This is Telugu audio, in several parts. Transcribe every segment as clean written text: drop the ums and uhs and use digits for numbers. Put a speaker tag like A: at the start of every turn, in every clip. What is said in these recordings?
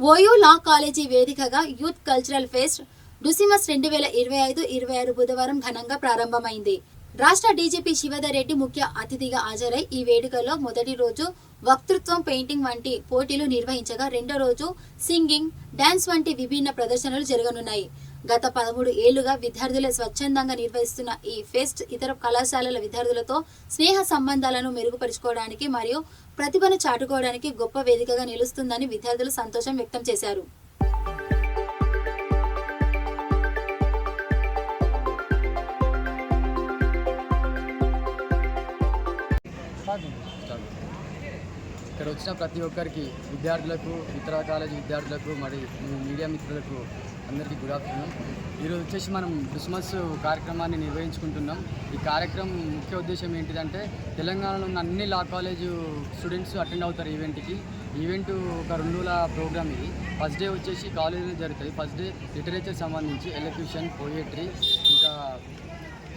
A: ఓయూ లా కాలేజీ వేదికగా యూత్ కల్చరల్ ఫెస్ట్ డుసిమస్ 2025-26 బుధవారం ఘనంగా ప్రారంభమైంది. రాష్ట్ర డీజీపీ శివధర్ రెడ్డి ముఖ్య అతిథిగా హాజరై ఈ వేడుకలో మొదటి రోజు వక్తృత్వం, పెయింటింగ్ వంటి పోటీలు నిర్వహించగా రెండో రోజు సింగింగ్, డాన్స్ వంటి విభిన్న ప్రదర్శనలు జరగనున్నాయి. గత 13 ఏళ్లుగా విద్యార్థులే స్వచ్ఛందంగా నిర్వహిస్తున్న ఈ ఫెస్ట్ ఇతర కళాశాలల విద్యార్థులతో స్నేహ సంబంధాలను మెరుగుపరుచుకోవడానికి మరియు ప్రతిభను చాటుకోవడానికి గొప్ప వేదికగా నిలుస్తుందని విద్యార్థులు సంతోషం వ్యక్తం చేశారు.
B: ఇక్కడ వచ్చిన ప్రతి ఒక్కరికి, విద్యార్థులకు, ఇతర కాలేజీ విద్యార్థులకు, మరి మీడియా మిత్రులకు అందరికీ గుడ్ ఆఫ్టర్నూన్. ఈరోజు వచ్చేసి మనం క్రిస్మస్ కార్యక్రమాన్ని నిర్వహించుకుంటున్నాం. ఈ కార్యక్రమం ముఖ్య ఉద్దేశం ఏంటిదంటే, తెలంగాణలో ఉన్న అన్ని లా కాలేజు స్టూడెంట్స్ అటెండ్ అవుతారు ఈవెంట్కి. ఈవెంట్ ఒక 2 రోజుల ప్రోగ్రామ్ ఇది. ఫస్ట్ డే వచ్చేసి కాలేజీలో జరుగుతుంది. ఫస్ట్ డే లిటరేచర్ సంబంధించి ఎలక్యూషన్, పోయట్రీ, ఇంకా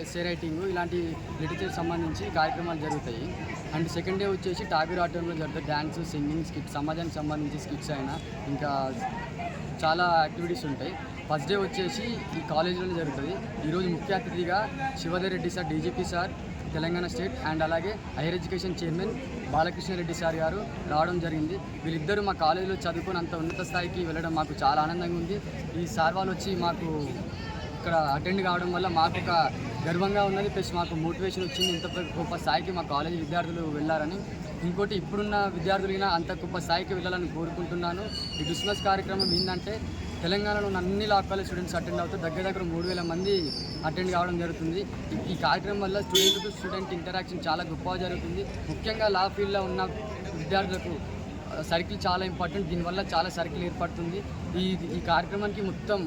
B: ఎస్సే రైటింగ్ ఇలాంటి లిటరేచర్ సంబంధించి కార్యక్రమాలు జరుగుతాయి. అండ్ సెకండ్ డే వచ్చేసి టాబీర్ ఆడిటోరియంలో జరుగుతాయి. డ్యాన్స్, సింగింగ్, స్కిట్, సమాజానికి సంబంధించి స్కిట్స్ అయినా ఇంకా చాలా యాక్టివిటీస్ ఉంటాయి. ఫస్ట్ డే వచ్చేసి ఈ కాలేజీలో జరుగుతుంది. ఈరోజు ముఖ్య అతిథిగా Shivadhar Reddy sir, DGP sir Telangana state, and అలాగే higher education chairman Balakrishnareddy sir గారు రావడం జరిగింది. వీళ్ళిద్దరూ మా కాలేజీలో చదువుకొని అంత ఉన్నత స్థాయికి వెళ్ళడం మాకు చాలా ఆనందంగా ఉంది. ఈ సార్ వాళ్ళు వచ్చి మాకు ఇక్కడ అటెండ్ కావడం వల్ల మాకు ఒక గర్వంగా ఉన్నది, ప్లస్ మాకు మోటివేషన్ వచ్చింది. ఇంత గొప్ప స్థాయికి మా కాలేజీ విద్యార్థులు వెళ్ళారని. ఇంకోటి, ఇప్పుడున్న విద్యార్థులైనా అంత గొప్ప స్థాయికి వెళ్ళాలని కోరుకుంటున్నాను. ఈ క్రిస్మస్ కార్యక్రమం ఏంటంటే, తెలంగాణలో ఉన్న అన్ని లా కాలేజ్ స్టూడెంట్స్ అటెండ్ అవుతారు. దగ్గర 3000 మంది అటెండ్ కావడం జరుగుతుంది. ఈ కార్యక్రమం వల్ల స్టూడెంట్ టు స్టూడెంట్ ఇంటరాక్షన్ చాలా గొప్పగా జరుగుతుంది. ముఖ్యంగా లా ఫీల్డ్లో ఉన్న విద్యార్థులకు సర్కిల్ చాలా ఇంపార్టెంట్. దీనివల్ల చాలా సర్కిల్ ఏర్పడుతుంది. ఈ కార్యక్రమానికి మొత్తం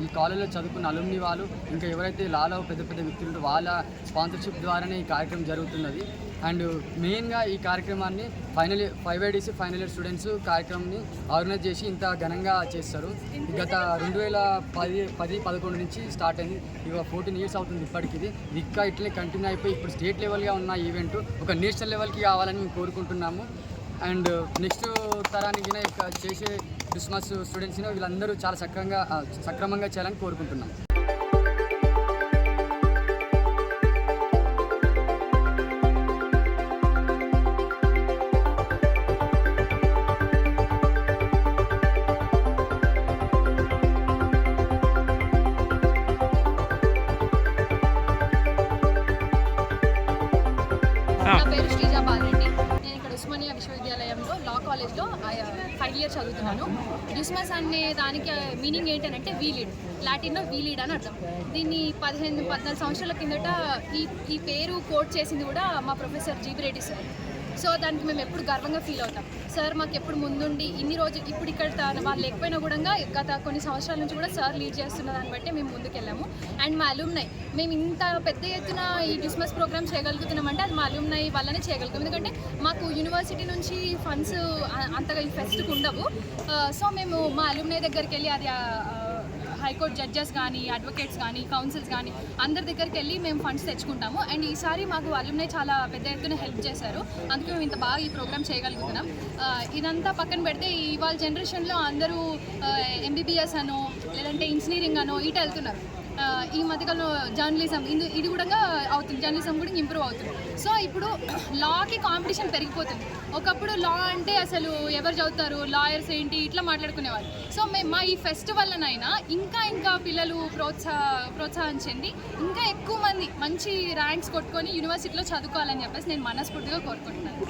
B: ఈ కాలేజీలో చదువుకున్న అలుమ్ని వాళ్ళు, ఇంకా ఎవరైతే లాలో పెద్ద పెద్ద వ్యక్తులు వాళ్ళ స్పాన్సర్షిప్ ద్వారానే ఈ కార్యక్రమం జరుగుతున్నది. అండ్ మెయిన్గా ఈ కార్యక్రమాన్ని 5IDC ఫైనల్ ఇయర్ స్టూడెంట్స్ కార్యక్రమాన్ని ఆర్గనైజ్ చేసి ఇంత ఘనంగా చేస్తారు. గత 2010-11 నుంచి స్టార్ట్ అయింది. ఇక 14 ఇయర్స్ అవుతుంది ఇప్పటికి. ఇది ఇంకా ఇట్లనే కంటిన్యూ అయిపోయి ఇప్పుడు స్టేట్ లెవెల్గా ఉన్న ఈవెంట్ ఒక నేషనల్ లెవెల్కి కావాలని మేము కోరుకుంటున్నాము. అండ్ నెక్స్ట్ తరానికి చేసే క్రిస్మస్ స్టూడెంట్స్ని వీళ్ళందరూ చాలా సక్రమంగా చేయాలని కోరుకుంటున్నాం.
C: నా పేరు శ్రీజా బాలరెడ్డి. నేను ఇక్కడ ఉస్మానియా విశ్వవిద్యాలయంలో లా కాలేజ్లో 5 ఇయర్స్ చదువుతున్నాను. డ్యూస్మస్ అనే దానికి మీనింగ్ ఏంటంటే వీలీడ్, లాటిన్లో వీలీడ్ అని అర్థం. దీన్ని 14 సంవత్సరాల కిందట ఈ పేరు కోట్ చేసింది కూడా మా professor GB Reddy sir. So దానికి మేము ఎప్పుడు గర్వంగా ఫీల్ అవుతాం. సార్ మాకు ఎప్పుడు ముందుండి ఇన్ని రోజులు, ఇప్పుడు ఇక్కడ వాళ్ళు లేకపోయినా కూడా గత కొన్ని సంవత్సరాల నుంచి కూడా సార్ లీడ్ చేస్తున్న దాన్ని బట్టి మేము ముందుకెళ్ళాము. అండ్ మా అలుమ్నై, మేము ఇంత పెద్ద ఎత్తున ఈ క్రిస్మస్ ప్రోగ్రామ్ చేయగలుగుతున్నామంటే అది మా అలుమ్నై వల్లనే చేయగలుగుతాం. ఎందుకంటే మాకు యూనివర్సిటీ నుంచి ఫండ్స్ అంతగా ఈ ఫెస్ట్కి ఉండవు. సో మేము మా అలుమ్నై దగ్గరికి వెళ్ళి, అది హైకోర్టు జడ్జెస్ కానీ, అడ్వకేట్స్ కానీ, కౌన్సిల్స్ కానీ అందరి దగ్గరికి వెళ్ళి మేము ఫండ్స్ తెచ్చుకుంటాము. అండ్ ఈసారి మాకు అలుమ్నై చాలా పెద్ద ఎత్తున హెల్ప్ చేశారు. అందుకే మేము ఇంత బాగా ఈ ప్రోగ్రామ్ చేయగలుగుతున్నాం. ఇదంతా పక్కన పెడితే ఇవాళ జనరేషన్లో అందరూ MBBS అనో లేదంటే ఇంజనీరింగ్ అనో ఇటు వెళ్తున్నారు. ఈ మధ్యకాలంలో జర్నలిజం ఇది కూడా అవుతుంది, జర్నలిజం కూడా ఇంప్రూవ్ అవుతుంది. సో ఇప్పుడు లాకి కాంపిటీషన్ పెరిగిపోతుంది. ఒకప్పుడు లా అంటే అసలు ఎవరు చదువుతారు, లాయర్స్ ఏంటి ఇట్లా మాట్లాడుకునేవాళ్ళు. సో మా ఈ ఫెస్టివల్నైనా ఇంకా పిల్లలు ప్రోత్సాహం చెంది ఇంకా ఎక్కువ మంది మంచి ర్యాంక్స్ కొట్టుకొని యూనివర్సిటీలో చదువుకోవాలని చెప్పేసి నేను మనస్ఫూర్తిగా కోరుకుంటున్నాను.